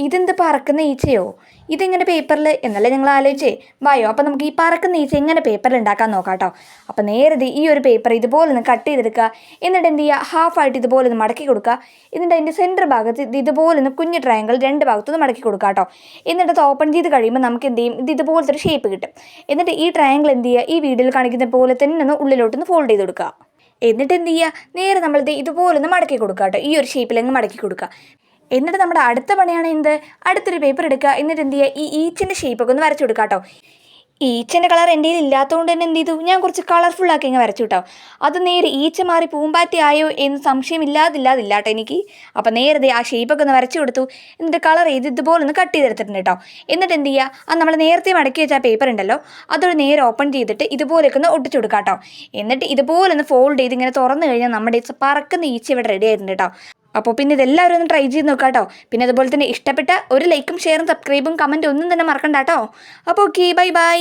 ഇതെന്ത് പറക്കുന്ന ഈച്ചയോ? ഇതെങ്ങനെ പേപ്പറിൽ എന്നല്ലേ ഞങ്ങൾ ആലോചിച്ചേ. വായോ അപ്പം നമുക്ക് ഈ പറക്കുന്ന ഈച്ച എങ്ങനെ പേപ്പറിൽ ഉണ്ടാക്കാൻ നോക്കാം കേട്ടോ. അപ്പം നേരത്തെ ഈ ഒരു പേപ്പർ ഇതുപോലെ ഒന്ന് കട്ട് ചെയ്തെടുക്കുക. എന്നിട്ട് എന്ത് ചെയ്യുക, ഹാഫായിട്ട് ഇതുപോലെ ഒന്ന് മടക്കി കൊടുക്കുക. എന്നിട്ട് അതിൻ്റെ സെൻറ്റർ ഭാഗത്ത് ഇതുപോലെ ഒന്ന് കുഞ്ഞ് ട്രയാങ്കിൾ രണ്ട് ഭാഗത്തുനിന്ന് മടക്കി കൊടുക്കുക കേട്ടോ. എന്നിട്ട് അത് ഓപ്പൺ ചെയ്ത് കഴിയുമ്പോൾ നമുക്ക് എന്ത് ചെയ്യും, ഇതുപോലത്തെ ഒരു ഷേപ്പ് കിട്ടും. എന്നിട്ട് ഈ ട്രയാങ്കിൾ എന്ത് ചെയ്യുക, ഈ വീഡിയോയിൽ കാണിക്കുന്ന പോലെ തന്നെ ഒന്ന് ഉള്ളിലോട്ടൊന്ന് ഫോൾഡ് ചെയ്ത് കൊടുക്കുക. എന്നിട്ട് എന്ത് ചെയ്യുക, നേരെ നമ്മളിത് ഇതുപോലൊന്ന് മടക്കി കൊടുക്കുക കേട്ടോ. ഈ ഒരു ഷേപ്പിലങ്ങ് മടക്കി കൊടുക്കുക. എന്നിട്ട് നമ്മുടെ അടുത്ത പണിയാണ് എന്ത്, അടുത്തൊരു പേപ്പർ എടുക്കുക. എന്നിട്ട് എന്ത് ചെയ്യുക, ഈ ഈച്ചൻ്റെ ഷേപ്പൊക്കെ ഒന്ന് വരച്ചു കൊടുക്കുക കേട്ടോ. ഈച്ചൻ്റെ കളർ എൻ്റെ കയ്യിൽ ഇല്ലാത്തതുകൊണ്ട് തന്നെ എന്ത് ചെയ്തു, ഞാൻ കുറച്ച് കളർഫുള്ളാക്കി ഇങ്ങനെ വരച്ചു കേട്ടോ. അത് നേരെ ഈച്ച മാറി പൂമ്പാറ്റി ആയോ എന്ന് സംശയമില്ലാതില്ല കേട്ടോ എനിക്ക്. അപ്പം നേരത്തെ ആ ഷേപ്പൊക്കെ ഒന്ന് വരച്ചു കൊടുത്തു. എന്നിട്ട് കളർ ചെയ്ത് ഇതുപോലെ ഒന്ന് കട്ട് ചെയ്തെടുത്തിട്ടുണ്ട് കേട്ടോ. എന്നിട്ട് എന്ത് ചെയ്യുക, അത് നമ്മൾ നേരത്തെ മടക്കി വെച്ച ആ പേപ്പർ ഉണ്ടല്ലോ, അതൊരു നേരെ ഓപ്പൺ ചെയ്തിട്ട് ഇതുപോലെയൊക്കെ ഒന്ന് ഒട്ടിച്ചു കൊടുക്കുക കേട്ടോ. എന്നിട്ട് ഇതുപോലെ ഒന്ന് ഫോൾഡ് ചെയ്ത് ഇങ്ങനെ തുറന്നു കഴിഞ്ഞാൽ നമ്മുടെ പറക്കുന്ന ഈച്ച ഇവിടെ റെഡി ആയിട്ടുണ്ട് കേട്ടോ. അപ്പോൾ പിന്നെ ഇതെല്ലാവരും ഒന്ന് ട്രൈ ചെയ്ത് നോക്കാം കേട്ടോ. പിന്നെ അതുപോലെ തന്നെ ഇഷ്ടപ്പെട്ട ഒരു ലൈക്കും ഷെയറും സബ്സ്ക്രൈബും കമൻറ്റും ഒന്നും തന്നെ മറക്കണ്ട കേട്ടോ. അപ്പോൾ ഓക്കെ, ബൈ ബൈ.